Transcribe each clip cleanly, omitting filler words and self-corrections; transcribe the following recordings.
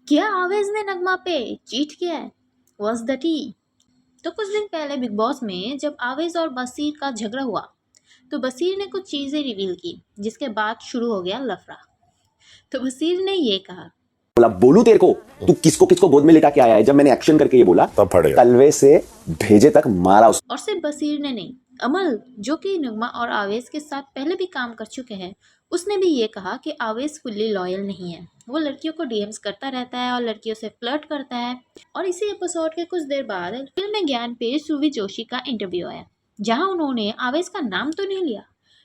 क्या आवेज ने नगमा पे चीट किया है? Was the T? तो कुछ दिन पहले बिग बॉस में जब आवेज और बसीर का झगड़ा हुआ तो बसीर ने कुछ चीजें रिवील की जिसके बाद शुरू हो गया लफड़ा। तो बसीर ने ये कहा, बोला बोलू तेरे को, तू किसको किसको गोद में लिटा के आया है? जब मैंने एक्शन करके ये बोला तब फटेगा। तलवे से भेजे तक मारा उस और सिर्फ बसीर ने नहीं, अमल जो कि नगमा और आवेज के साथ पहले भी काम कर चुके हैं, उसने भी ये कहा कि आवेज फुल्ली लॉयल नहीं है। वो लड़कियों को डीएम्स करता रहता है और लड़कियों से फ्लर्ट करता है। और इसी एपिसोड के कुछ देर बाद फिल्म में ज्ञान पे सुवी जोशी का इंटरव्यू आया, जहां उन्होंने आवेज का नाम तो नहीं लिया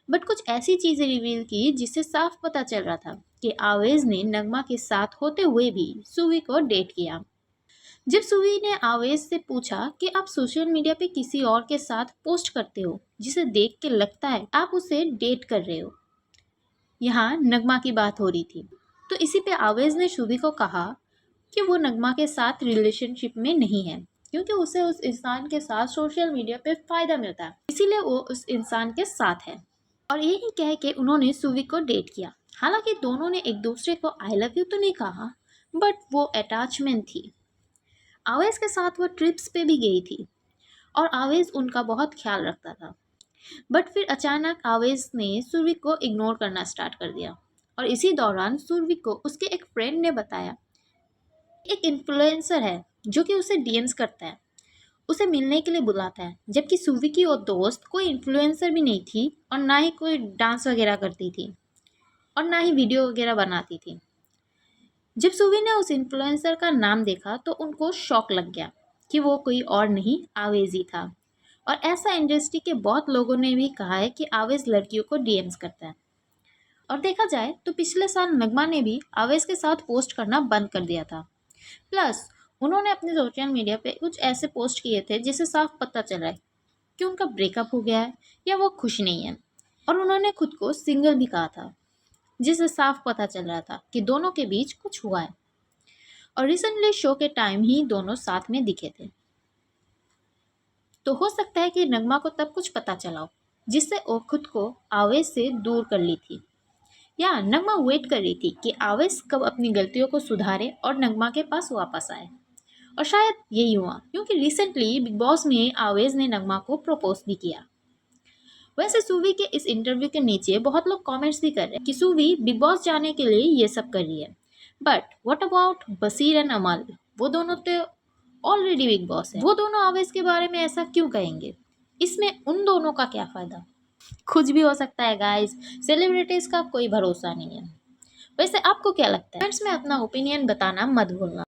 बट कुछ ऐसी चीजें रिवील की जिससे साफ पता चल रहा था कि आवेज ने नगमा के साथ होते हुए भी सुवी को डेट किया। जब सुवी ने आवेश से पूछा कि आप सोशल मीडिया पे किसी और के साथ पोस्ट करते हो जिसे देख के लगता है आप उसे डेट कर रहे हो, यहाँ नगमा की बात हो रही थी। तो इसी पे आवेश ने सुवी को कहा कि वो नगमा के साथ रिलेशनशिप में नहीं है क्योंकि उसे उस इंसान के साथ सोशल मीडिया पे फायदा मिलता है, इसीलिए वो उस इंसान के साथ है। और यही कह के उन्होंने सुवी को डेट किया। हालांकि दोनों ने एक दूसरे को आई लव यू तो नहीं कहा बट वो अटैचमेंट थी। आवेश के साथ वो ट्रिप्स पे भी गई थी और आवेश उनका बहुत ख्याल रखता था। बट फिर अचानक आवेश ने सुरभि को इग्नोर करना स्टार्ट कर दिया। और इसी दौरान सुरभि को उसके एक फ्रेंड ने बताया, एक इन्फ्लुएंसर है जो कि उसे डीएम्स करता है, उसे मिलने के लिए बुलाता है, जबकि सुरभि की वो दोस्त कोई इन्फ्लुएंसर भी नहीं थी और ना ही कोई डांस वगैरह करती थी और ना ही वीडियो वगैरह बनाती थी। जब सुवी ने उस इन्फ्लुएंसर का नाम देखा तो उनको शॉक लग गया कि वो कोई और नहीं आवेज ही था। और ऐसा इंडस्ट्री के बहुत लोगों ने भी कहा है कि आवेज लड़कियों को डीएम्स करता है। और देखा जाए तो पिछले साल नगमा ने भी आवेज के साथ पोस्ट करना बंद कर दिया था। प्लस उन्होंने अपने सोशल मीडिया पे कुछ ऐसे पोस्ट किए थे जिससे साफ पता चल रहा है कि उनका ब्रेकअप हो गया है या वो खुश नहीं है। और उन्होंने खुद को सिंगल भी कहा था, जिससे साफ पता चल रहा था कि दोनों के बीच कुछ हुआ है। और रिसेंटली शो के टाइम ही दोनों साथ में दिखे थे। तो हो सकता है कि नगमा को तब कुछ पता चला हो जिससे वो खुद को आवेश से दूर कर ली थी, या नगमा वेट कर रही थी कि आवेश कब अपनी गलतियों को सुधारे और नगमा के पास वापस आए। और शायद यही हुआ क्योंकि रिसेंटली बिग बॉस में आवेश ने नगमा को प्रपोज भी किया। वैसे सुवी के इस इंटरव्यू के नीचे बहुत लोग कमेंट्स भी कर रहे हैं कि सुवी बिग बॉस जाने के लिए ये सब कर रही है, but what about Basheer and Amal? वो दोनों तो ऑलरेडी बिग बॉस है, वो दोनों आवेश के बारे में ऐसा क्यों कहेंगे? इसमें उन दोनों का क्या फायदा? कुछ भी हो सकता है गाइस, सेलिब्रिटीज का कोई भरोसा नहीं है। वैसे आपको क्या लगता है? कमेंट्स में अपना ओपिनियन बताना मत भूलना।